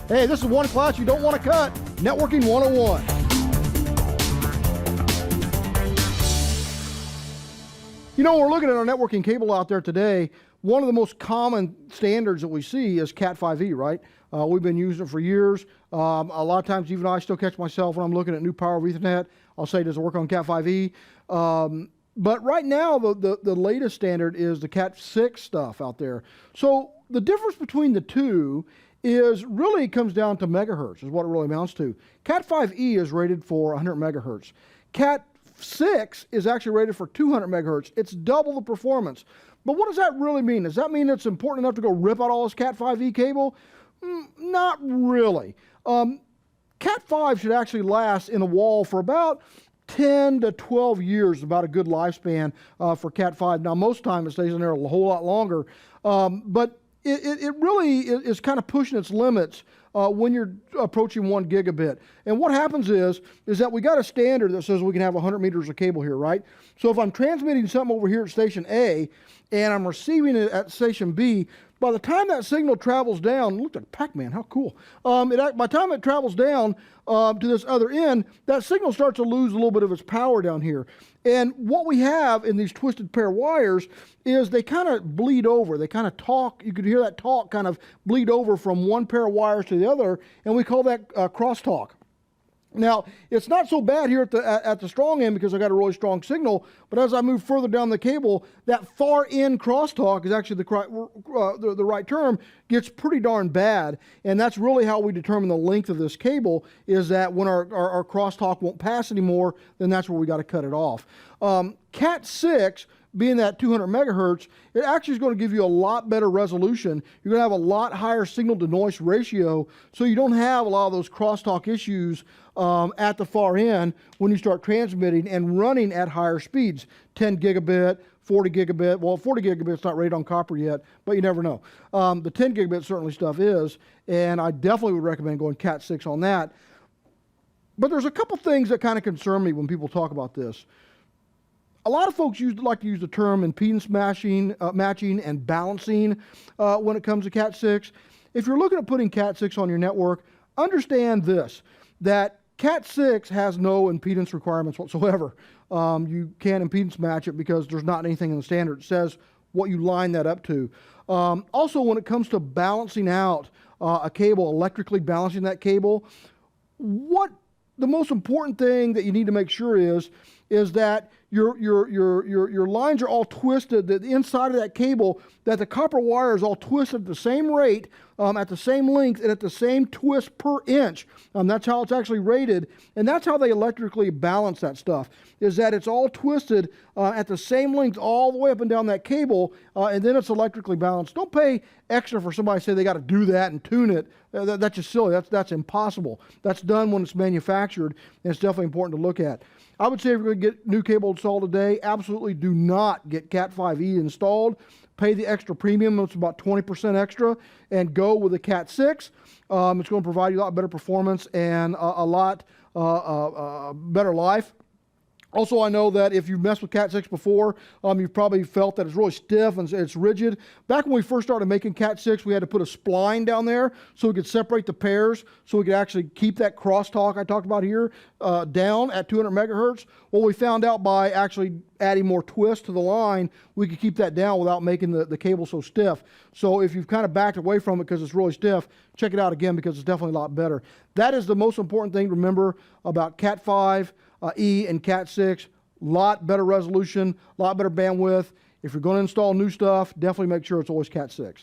Hey, this is one class you don't want to cut. Networking 101. You know, we're looking at our networking cable out there today. One of the most common standards that we see is CAT5e, right? We've been using it for years. A lot of times, even I still catch myself when I'm looking at new power over Ethernet. I'll say, does it work on CAT5e? But right now, the latest standard is the CAT6 stuff out there. So the difference between the two is really comes down to megahertz, is what it really amounts to. CAT5e is rated for 100 megahertz. CAT6 is actually rated for 200 megahertz. It's double the performance. But what does that really mean? Does that mean it's important enough to go rip out all this CAT5e cable? Not really. CAT5 should actually last in a wall for about 10 to 12 years, about a good lifespan for CAT5. Now, most time it stays in there a whole lot longer, but it really is kind of pushing its limits when you're approaching 1 gigabit. And what happens is that we got a standard that says we can have 100 meters of cable here, right? So if I'm transmitting something over here at station A and I'm receiving it at station B, by the time that signal travels down, look like Pac-Man, how cool. By the time it travels down to this other end, that signal starts to lose a little bit of its power down here. And what we have in these twisted pair wires is they kind of bleed over. They kind of talk. You could hear that talk kind of bleed over from one pair of wires to the other, and we call that crosstalk. Now, it's not so bad here at the strong end because I got a really strong signal, but as I move further down the cable, that far end crosstalk is actually the right term, gets pretty darn bad. And that's really how we determine the length of this cable, is that when our crosstalk won't pass anymore, then that's where we got to cut it off. CAT6, being that 200 megahertz, it actually is going to give you a lot better resolution. You're going to have a lot higher signal to noise ratio, so you don't have a lot of those crosstalk issues at the far end when you start transmitting and running at higher speeds, 10 gigabit, 40 gigabit. Well, 40 gigabit's not rated on copper yet, but you never know. The 10 gigabit certainly stuff is, and I definitely would recommend going CAT6 on that. But there's a couple things that kind of concern me when people talk about this. A lot of folks like to use the term impedance matching and balancing when it comes to CAT6. If you're looking at putting CAT6 on your network, understand this, that CAT6 has no impedance requirements whatsoever. You can't impedance match it because there's not anything in the standard that says what you line that up to. Also, when it comes to balancing out a cable, electrically balancing that cable, what the most important thing that you need to make sure is that your lines are all twisted, that the inside of that cable, that the copper wire is all twisted at the same rate, at the same length, and at the same twist per inch. That's how it's actually rated, and that's how they electrically balance that stuff, is that it's all twisted at the same length all the way up and down that cable, and then it's electrically balanced. Don't pay extra for somebody to say they got to do that and tune it. That's just silly. That's impossible. That's done when it's manufactured, and it's definitely important to look at. I would say if you're going to get new cable installed today, absolutely do not get CAT5e installed. Pay the extra premium, it's about 20% extra, and go with the CAT6. It's going to provide you a lot better performance and a lot better life. Also, I know that if you've messed with CAT6 before, you've probably felt that it's really stiff and it's rigid. Back when we first started making CAT6, we had to put a spline down there so we could separate the pairs, so we could actually keep that crosstalk I talked about here down at 200 megahertz. Well, we found out by actually adding more twist to the line, we could keep that down without making the cable so stiff. So if you've kind of backed away from it because it's really stiff, check it out again because it's definitely a lot better. That is the most important thing to remember about CAT5E and CAT6. Lot better resolution, lot better bandwidth. If you're going to install new stuff, definitely make sure it's always CAT6.